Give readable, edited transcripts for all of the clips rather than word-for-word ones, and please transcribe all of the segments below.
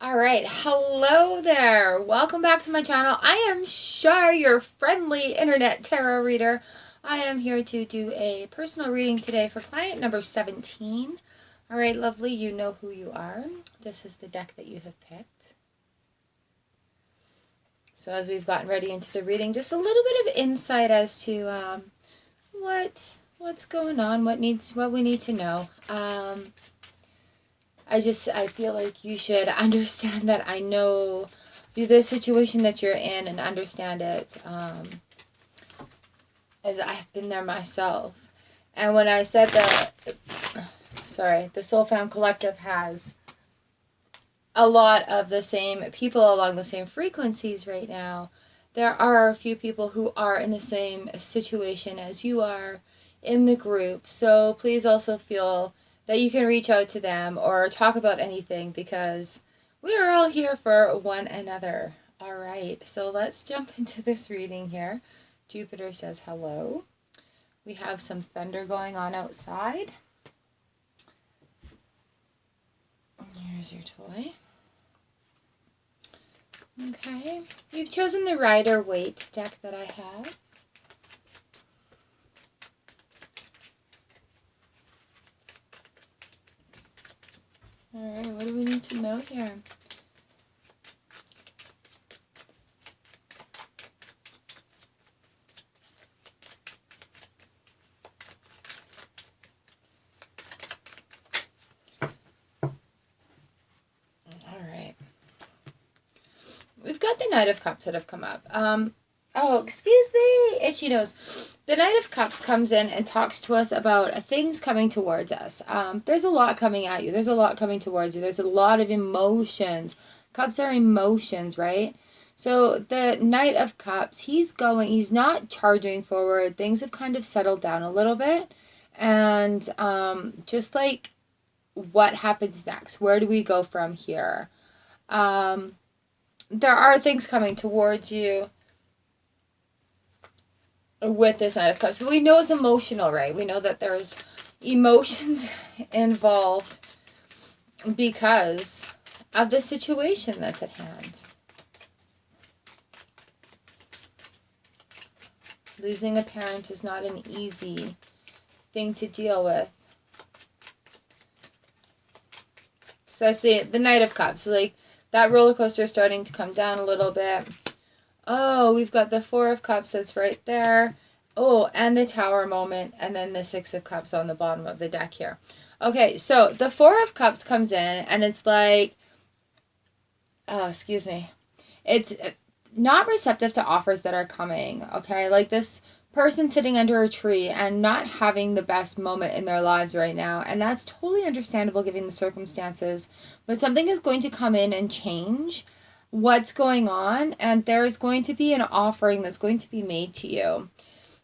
All right, hello there. Welcome back to my channel. I am Char, your friendly internet tarot reader. I am here to do a personal reading today for client number 17. All right, lovely, you know who you are. This is the deck that you have picked. So as we've gotten ready into the reading, just a little bit of insight as to what's going on, what we need to know. I feel like you should understand that I know the situation that you're in and understand it, as I've been there myself. And when I said the Soul Fam Collective has a lot of the same people along the same frequencies right now, there are a few people who are in the same situation as you are in the group. So please also feel that you can reach out to them or talk about anything, because we are all here for one another. All right, so let's jump into this reading here. Jupiter says hello. We have some thunder going on outside. Here's your toy. Okay, you've chosen the Raider Waite deck that I have. Alright, what do we need to know here? Alright. We've got the Knight of Cups that have come up. Oh, excuse me, itchy nose. The Knight of Cups comes in and talks to us about things coming towards us. There's a lot coming at you. There's a lot coming towards you. There's a lot of emotions. Cups are emotions, right? So the Knight of Cups, he's not charging forward. Things have kind of settled down a little bit. And just like, what happens next? Where do we go from here? There are things coming towards you with this Knight of Cups. We know it's emotional, right? We know that there's emotions involved because of the situation that's at hand. Losing a parent is not an easy thing to deal with. So that's the Knight of Cups. Like, that roller coaster is starting to come down a little bit. Oh, we've got the Four of Cups that's right there. Oh, and the Tower moment, and then the Six of Cups on the bottom of the deck here. Okay, so the Four of Cups comes in, and it's like, excuse me, it's not receptive to offers that are coming, okay? Like this person sitting under a tree and not having the best moment in their lives right now, and that's totally understandable given the circumstances, but something is going to come in and change what's going on, and there's going to be an offering that's going to be made to you.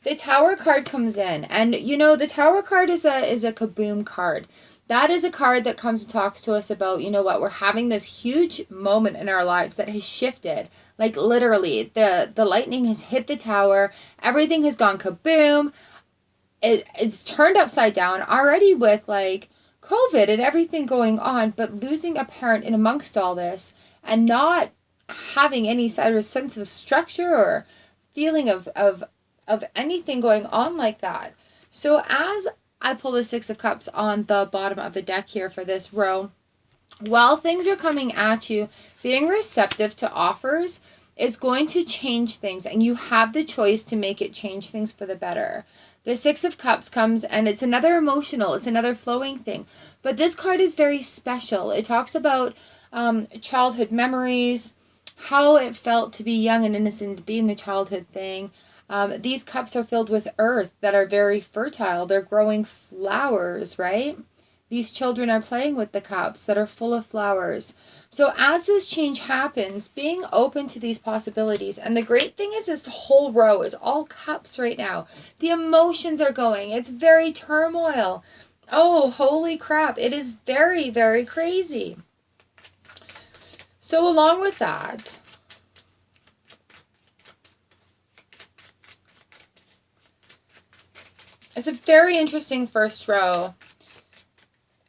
The Tower card comes in, and you know, the Tower card is a kaboom card. That is a card that comes and talks to us about, you know what, we're having this huge moment in our lives that has shifted. Like literally, the lightning has hit the tower, everything has gone kaboom. It's turned upside down already with like COVID and everything going on, but losing a parent in amongst all this and not having any sort of sense of structure or feeling of anything going on like that. So as I pull the Six of Cups on the bottom of the deck here for this row, while things are coming at you, being receptive to offers is going to change things, and you have the choice to make it change things for the better. The Six of Cups comes, and it's another emotional, it's another flowing thing. But this card is very special. It talks about childhood memories, how it felt to be young and innocent, to be in the childhood thing. These cups are filled with earth that are very fertile. They're growing flowers, right? These children are playing with the cups that are full of flowers. So as this change happens, being open to these possibilities. And the great thing is this whole row is all cups right now. The emotions are going. It's very turmoil. Oh, holy crap. It is very, very crazy. So along with that, it's a very interesting first row.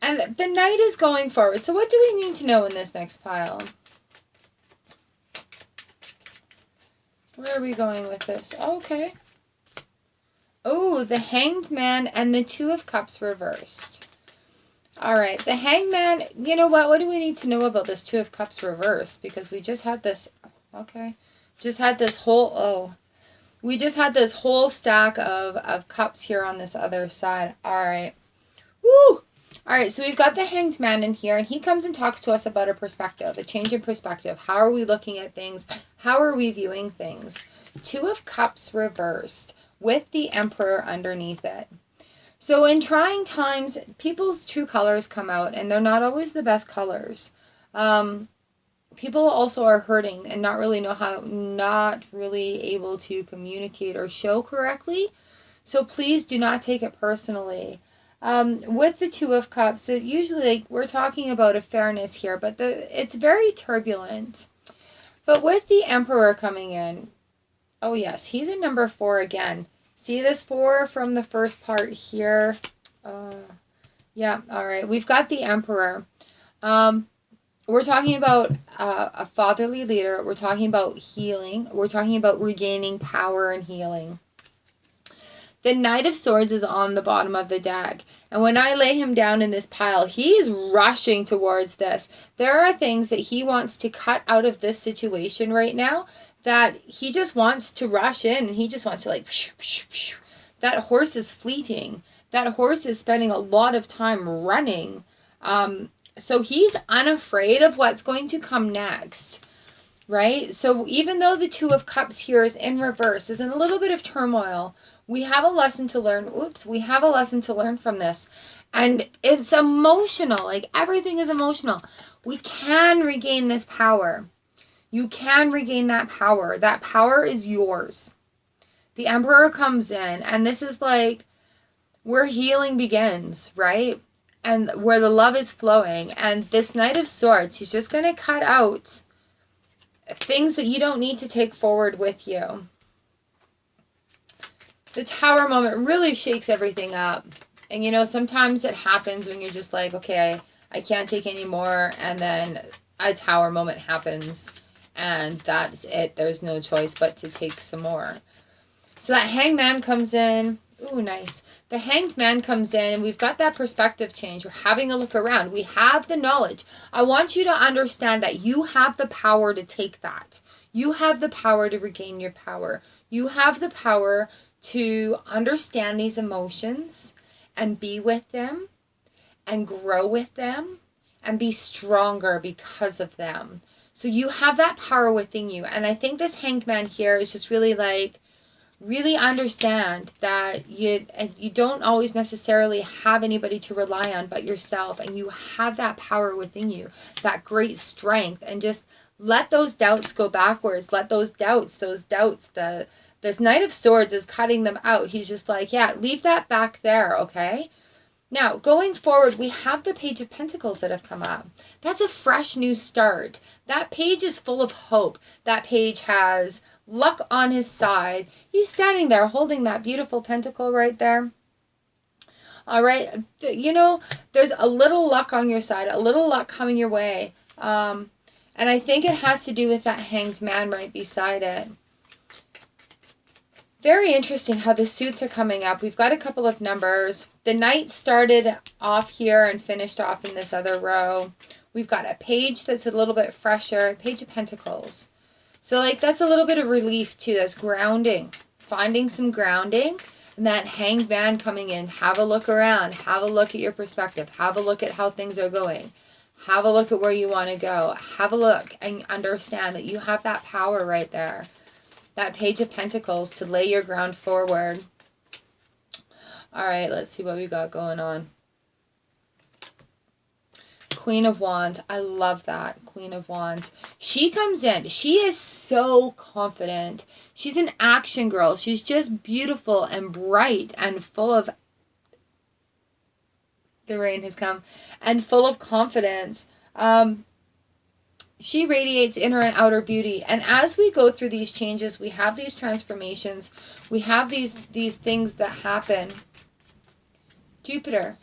And the Knight is going forward. So what do we need to know in this next pile? Where are we going with this? Okay. Oh, the Hanged Man and the Two of Cups reversed. All right, the Hanged Man, you know what? What do we need to know about this Two of Cups reversed? Because we just had this, okay, just had this whole, we just had this whole stack of cups here on this other side. All right. Woo! All right, so we've got the Hanged Man in here, and he comes and talks to us about a perspective, a change in perspective. How are we looking at things? How are we viewing things? Two of Cups reversed with the Emperor underneath it. So in trying times, people's true colors come out, and they're not always the best colors. People also are hurting and not really able to communicate or show correctly. So please do not take it personally. With the Two of Cups, usually we're talking about a fairness here, but it's very turbulent. But with the Emperor coming in, oh yes, he's in number 4 again. See this 4 from the first part here? Yeah, all right. We've got the Emperor. We're talking about a fatherly leader. We're talking about healing. We're talking about regaining power and healing. The Knight of Swords is on the bottom of the deck. And when I lay him down in this pile, he is rushing towards this. There are things that he wants to cut out of this situation right now that he just wants to rush in, and he just wants to like, pshh, pshh, pshh. That horse is fleeting. That horse is spending a lot of time running. So he's unafraid of what's going to come next, right? So even though the Two of Cups here is in reverse, is in a little bit of turmoil, we have a lesson to learn. Oops, we have a lesson to learn from this. And it's emotional. Like, everything is emotional. We can regain this power. You can regain that power. That power is yours. The Emperor comes in, and this is like where healing begins, right? And where the love is flowing. And this Knight of Swords, he's just going to cut out things that you don't need to take forward with you. The Tower moment really shakes everything up. And, you know, sometimes it happens when you're just like, okay, I can't take any more. And then a Tower moment happens. And that's it. There's no choice but to take some more. So that Hanged Man comes in. Ooh, nice. The Hanged Man comes in, and we've got that perspective change. We're having a look around. We have the knowledge. I want you to understand that you have the power to take that. You have the power to regain your power. You have the power to understand these emotions and be with them and grow with them and be stronger because of them. So you have that power within you. And I think this Hanged Man here is just really like, really understand that you don't always necessarily have anybody to rely on but yourself, and you have that power within you, that great strength, and just let those doubts go backwards. Let those doubts, this Knight of Swords is cutting them out. He's just like, yeah, leave that back there, okay? Now, going forward, we have the Page of Pentacles that have come up. That's a fresh new start. That page is full of hope. That page has luck on his side. He's standing there holding that beautiful pentacle right there. All right, you know, there's a little luck on your side, a little luck coming your way. And I think it has to do with that Hanged Man right beside it. Very interesting how the suits are coming up. We've got a couple of numbers. The Knight started off here and finished off in this other row. We've got a page that's a little bit fresher, Page of Pentacles. So like that's a little bit of relief too. That's grounding, finding some grounding. And that Hanged Man coming in. Have a look around. Have a look at your perspective. Have a look at how things are going. Have a look at where you want to go. Have a look and understand that you have that power right there. That Page of Pentacles to lay your ground forward. All right, let's see what we got going on. Queen of Wands. I love that. Queen of Wands. She comes in. She is so confident. She's an action girl. She's just beautiful and bright and full of... The rain has come. And full of confidence. She radiates inner and outer beauty. And as we go through these changes, we have these transformations. We have these things that happen. Jupiter.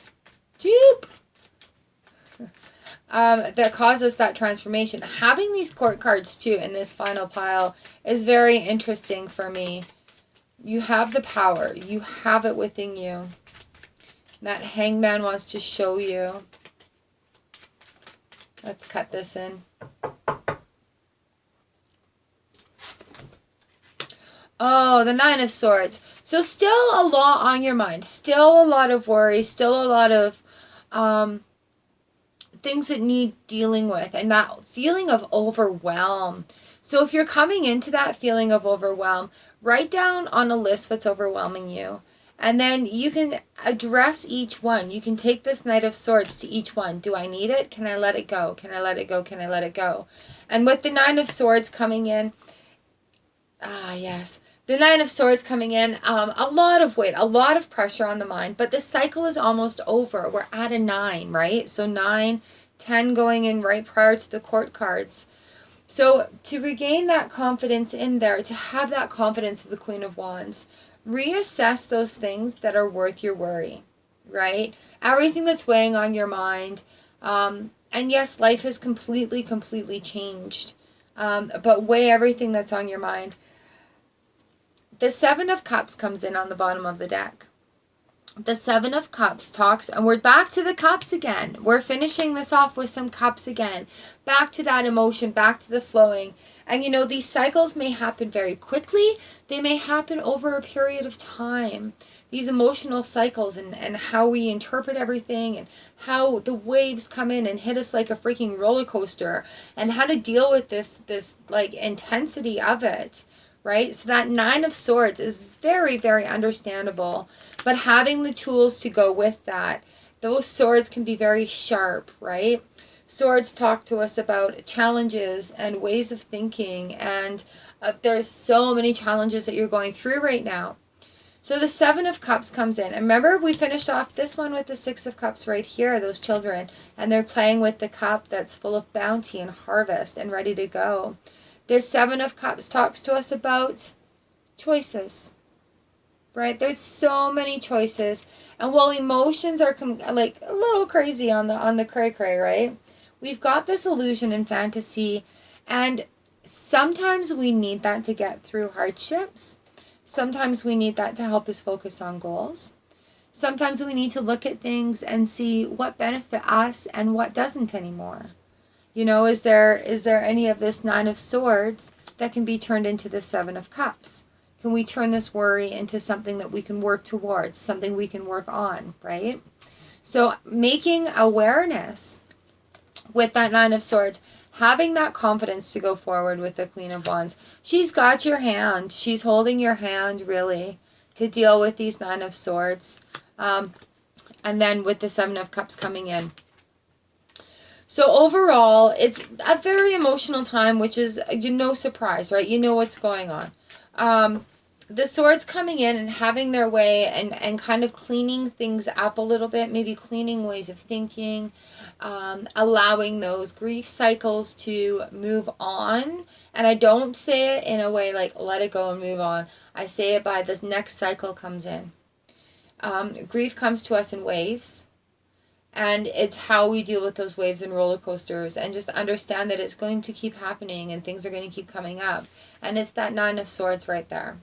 that causes that transformation. Having these court cards too in this final pile is very interesting for me. You have the power. You have it within you. That Hangman wants to show you. Let's cut this in. Oh, the Nine of Swords. So still a lot on your mind. Still a lot of worry. Still a lot of things that need dealing with. And that feeling of overwhelm. So if you're coming into that feeling of overwhelm, write down on a list what's overwhelming you. And then you can address each one. You can take this Knight of Swords to each one. Do I need it? Can I let it go? Can I let it go? Can I let it go? And with the Nine of Swords coming in, yes. The Nine of Swords coming in, a lot of weight, a lot of pressure on the mind, but the cycle is almost over. We're at a 9, right? So 9, 10 going in right prior to the court cards. So to regain that confidence in there, to have that confidence of the Queen of Wands, reassess those things that are worth your worry, right? Everything that's weighing on your mind. And yes, life has completely changed. But weigh everything that's on your mind. The Seven of Cups comes in on the bottom of the deck. The Seven of Cups talks, and we're back to the cups again. We're finishing this off with some cups again. Back to that emotion, back to the flowing. And you know, these cycles may happen very quickly. They may happen over a period of time. These emotional cycles and how we interpret everything and how the waves come in and hit us like a freaking roller coaster and how to deal with this like intensity of it. Right? So that Nine of Swords is very understandable, but having the tools to go with that, those swords can be very sharp, right? Swords talk to us about challenges and ways of thinking, and there's so many challenges that you're going through right now. So the Seven of Cups comes in. And remember, we finished off this one with the Six of Cups right here, those children, and they're playing with the cup that's full of bounty and harvest and ready to go. This Seven of Cups talks to us about choices, right? There's so many choices. And while emotions are like a little crazy on the cray-cray, right? We've got this illusion and fantasy, and sometimes we need that to get through hardships. Sometimes we need that to help us focus on goals. Sometimes we need to look at things and see what benefit us and what doesn't anymore. You know, is there any of this Nine of Swords that can be turned into the Seven of Cups? Can we turn this worry into something that we can work towards, something we can work on, right? So making awareness with that Nine of Swords, having that confidence to go forward with the Queen of Wands. She's got your hand. She's holding your hand, really, to deal with these Nine of Swords. And then with the Seven of Cups coming in. So overall, it's a very emotional time, which is no surprise, right? You know what's going on. The swords coming in and having their way and kind of cleaning things up a little bit, maybe cleaning ways of thinking, allowing those grief cycles to move on. And I don't say it in a way like, let it go and move on. I say it by this next cycle comes in. Grief comes to us in waves. And it's how we deal with those waves and roller coasters, and just understand that it's going to keep happening and things are going to keep coming up. And it's that Nine of Swords right there.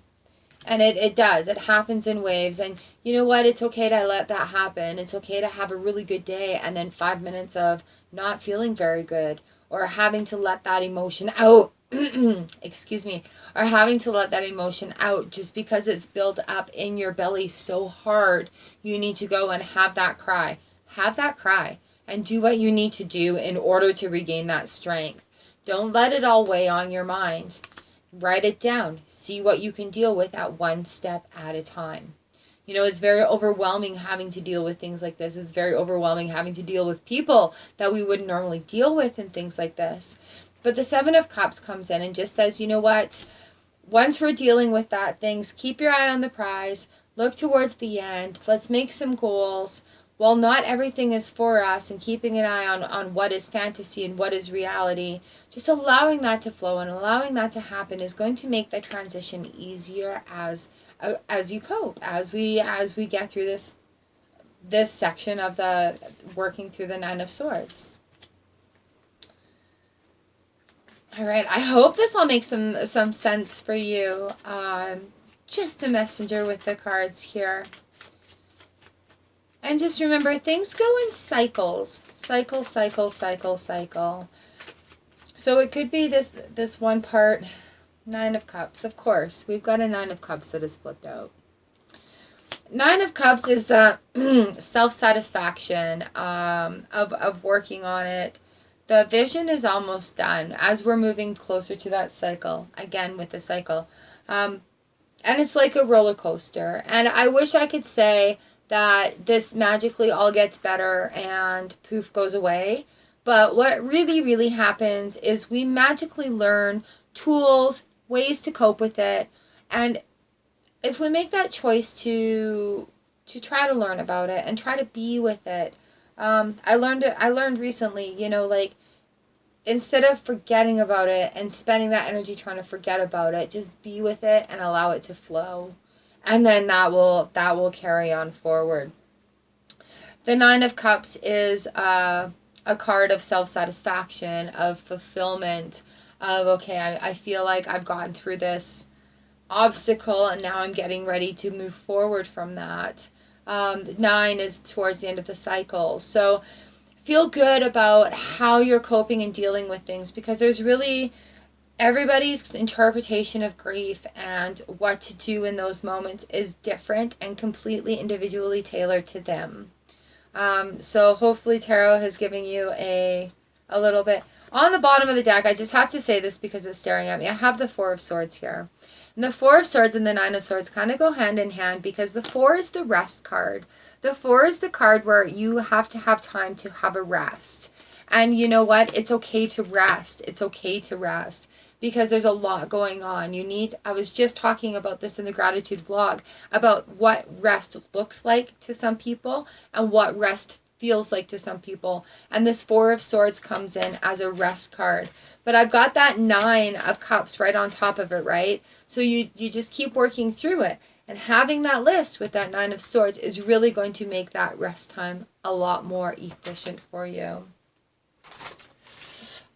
And it does. It happens in waves. And you know what? It's okay to let that happen. It's okay to have a really good day and then 5 minutes of not feeling very good, or having to let that emotion out. Excuse me. Or having to let that emotion out just because it's built up in your belly so hard. You need to go and have that cry. Have that cry and do what you need to do in order to regain that strength. Don't let it all weigh on your mind. Write it down. See what you can deal with at one step at a time. You know, it's very overwhelming having to deal with things like this. It's very overwhelming having to deal with people that we wouldn't normally deal with and things like this. But the Seven of Cups comes in and just says, you know what? Once we're dealing with that, things, keep your eye on the prize. Look towards the end. Let's make some goals. While not everything is for us, and keeping an eye on what is fantasy and what is reality, just allowing that to flow and allowing that to happen is going to make the transition easier as you cope, as we get through this section of the working through the Nine of Swords. All right, I hope this all makes some sense for you. Just a messenger with the cards here. And just remember, things go in cycles. Cycle, cycle, cycle, cycle. So it could be this one part, 9 of Cups. Of course, we've got a 9 of Cups that is flipped out. 9 of Cups is the self-satisfaction of working on it. The vision is almost done as we're moving closer to that cycle, again with the cycle. And it's like a roller coaster. And I wish I could say that this magically all gets better and poof goes away. But what really, really happens is we magically learn tools, ways to cope with it. And if we make that choice to try to learn about it and try to be with it, I learned recently, you know, like, instead of forgetting about it and spending that energy trying to forget about it, just be with it and allow it to flow. And then that will carry on forward. The 9 of Cups is a card of self-satisfaction, of fulfillment, of, okay, I feel like I've gotten through this obstacle and now I'm getting ready to move forward from that. 9 is towards the end of the cycle. So feel good about how you're coping and dealing with things, because there's really, everybody's interpretation of grief and what to do in those moments is different and completely individually tailored to them. So hopefully tarot has given you a little bit. On the bottom of the deck, I just have to say this because it's staring at me, I have the 4 of Swords here. And the 4 of Swords and the 9 of Swords kind of go hand in hand, because the 4 is the rest card. The 4 is the card where you have to have time to have a rest. And you know what? It's okay to rest. It's okay to rest, because there's a lot going on. I was just talking about this in the gratitude vlog, about what rest looks like to some people and what rest feels like to some people. And this 4 of Swords comes in as a rest card. But I've got that 9 of Cups right on top of it, right? So you just keep working through it. And having that list with that 9 of Swords is really going to make that rest time a lot more efficient for you.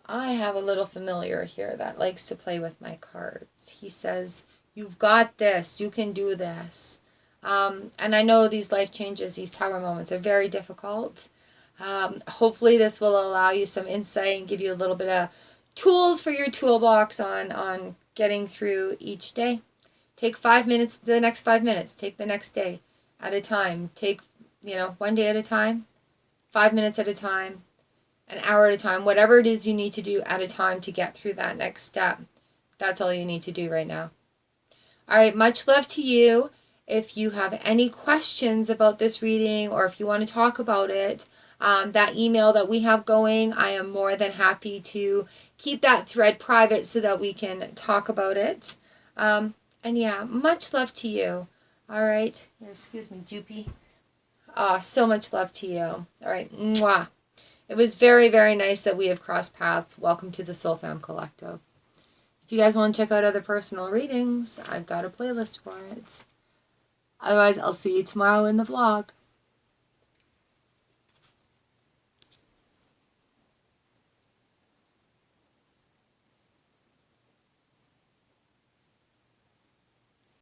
I have a little familiar here that likes to play with my cards. He says, you've got this. You can do this. And I know these life changes, these tower moments are very difficult. Hopefully this will allow you some insight and give you a little bit of tools for your toolbox on getting through each day. Take 5 minutes, the next 5 minutes. Take the next day at a time. Take, one day at a time, 5 minutes at a time, an hour at a time, whatever it is you need to do at a time to get through that next step. That's all you need to do right now. All right, much love to you. If you have any questions about this reading, or if you want to talk about it, that email that we have going, I am more than happy to keep that thread private so that we can talk about it. And yeah, much love to you. All right. Excuse me, Joopy. Oh, so much love to you. All right. Mwah. It was very, very nice that we have crossed paths. Welcome to the Soul Fam Collective. If you guys want to check out other personal readings, I've got a playlist for it. Otherwise, I'll see you tomorrow in the vlog.